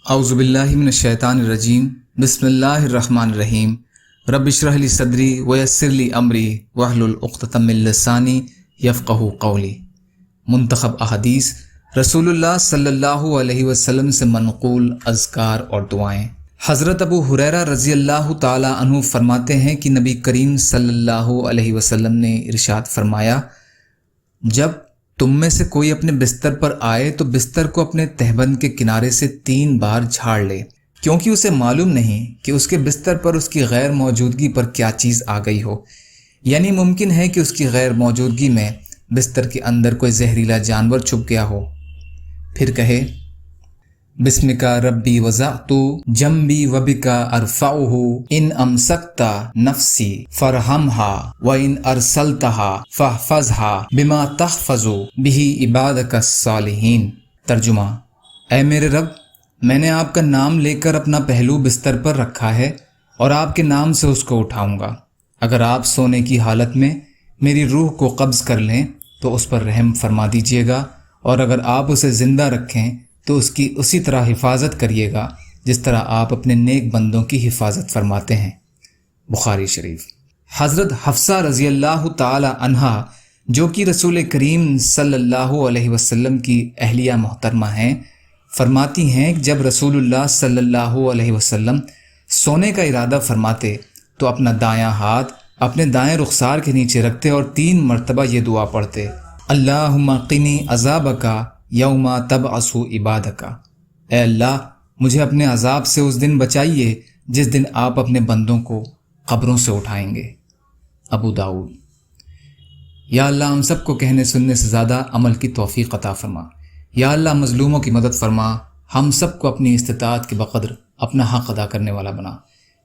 اعوذ باللہ من الشیطان الرجیم بسم اللہ الرحمن الرحیم رب اشرح لی صدری ویسر لی امری واحلل عقدۃ من لسانی یفقہوا قولی۔ منتخب احادیث رسول اللہ صلی اللہ علیہ وسلم سے منقول اذکار اور دعائیں۔ حضرت ابو ہریرہ رضی اللہ تعالی عنہ فرماتے ہیں کہ نبی کریم صلی اللہ علیہ وسلم نے ارشاد فرمایا، جب تم میں سے کوئی اپنے بستر پر آئے تو بستر کو اپنے تہبند کے کنارے سے 3 بار جھاڑ لے، کیونکہ اسے معلوم نہیں کہ اس کے بستر پر اس کی غیر موجودگی پر کیا چیز آ گئی ہو، یعنی ممکن ہے کہ اس کی غیر موجودگی میں بستر کے اندر کوئی زہریلا جانور چھپ گیا ہو۔ پھر کہے، بسمک ربی وضعت جنبی وبک ارفعہ ان امسکت نفسی فرحمها وان ارسلتها فاحفظها بما تحفظ به عبادک الصالحین۔ ترجمہ: اے میرے رب، میں نے آپ کا نام لے کر اپنا پہلو بستر پر رکھا ہے اور آپ کے نام سے اس کو اٹھاؤں گا۔ اگر آپ سونے کی حالت میں میری روح کو قبض کر لیں تو اس پر رحم فرما دیجیے گا، اور اگر آپ اسے زندہ رکھیں تو اس کی اسی طرح حفاظت کریے گا جس طرح آپ اپنے نیک بندوں کی حفاظت فرماتے ہیں۔ بخاری شریف۔ حضرت حفصہ رضی اللہ تعالی عنہا، جو کہ رسول کریم صلی اللہ علیہ وسلم کی اہلیہ محترمہ ہیں، فرماتی ہیں کہ جب رسول اللہ صلی اللہ علیہ وسلم سونے کا ارادہ فرماتے تو اپنا دایاں ہاتھ اپنے دائیں رخسار کے نیچے رکھتے اور 3 مرتبہ یہ دعا پڑھتے، اللہم قنی عذابک یوم تبعث عبادک۔ اے اللہ، مجھے اپنے عذاب سے اس دن بچائیے جس دن آپ اپنے بندوں کو قبروں سے اٹھائیں گے۔ ابو داؤد۔ یا اللہ، ہم سب کو کہنے سننے سے زیادہ عمل کی توفیق عطا فرما۔ یا اللہ، مظلوموں کی مدد فرما، ہم سب کو اپنی استطاعت کے بقدر اپنا حق ادا کرنے والا بنا۔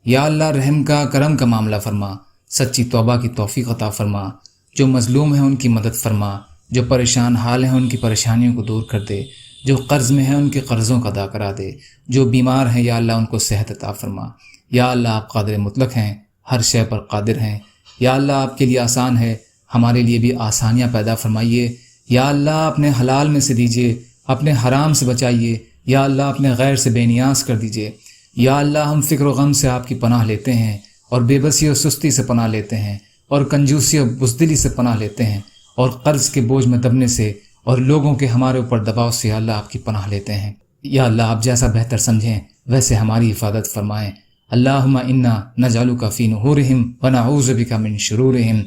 یا اللہ، رحم کا کرم کا معاملہ فرما، سچی توبہ کی توفیق عطا فرما۔ جو مظلوم ہیں ان کی مدد فرما، جو پریشان حال ہیں ان کی پریشانیوں کو دور کر دے، جو قرض میں ہیں ان کے قرضوں کا ادا کرا دے، جو بیمار ہیں یا اللہ ان کو صحت عطا فرما۔ یا اللہ، آپ قادر مطلق ہیں، ہر شے پر قادر ہیں۔ یا اللہ، آپ کے لیے آسان ہے، ہمارے لیے بھی آسانیاں پیدا فرمائیے۔ یا اللہ، اپنے حلال میں سے دیجیے، اپنے حرام سے بچائیے۔ یا اللہ، اپنے غیر سے بے نیاز کر دیجیے۔ یا اللہ، ہم فکر و غم سے آپ کی پناہ لیتے ہیں، اور بے بسی و سستی سے پناہ لیتے ہیں، اور کنجوسی و بزدلی سے پناہ لیتے ہیں، اور قرض کے بوجھ میں دبنے سے اور لوگوں کے ہمارے اوپر دباؤ سے یا اللہ آپ کی پناہ لیتے ہیں۔ یا اللہ، آپ جیسا بہتر سمجھیں ویسے ہماری حفاظت فرمائیں۔ اللہم انا نجعلک فی نحورہم ونعوذ بک من شرورہم۔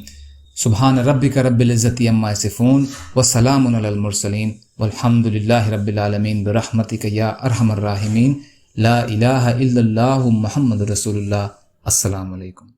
سبحان ربک رب العزۃ عما یصفون وسلام علی المرسلین والحمد للہ رب العالمین برحمتک یا ارحم الراحمین۔ لا الہ الا اللہ محمد رسول اللہ۔ السلام علیکم۔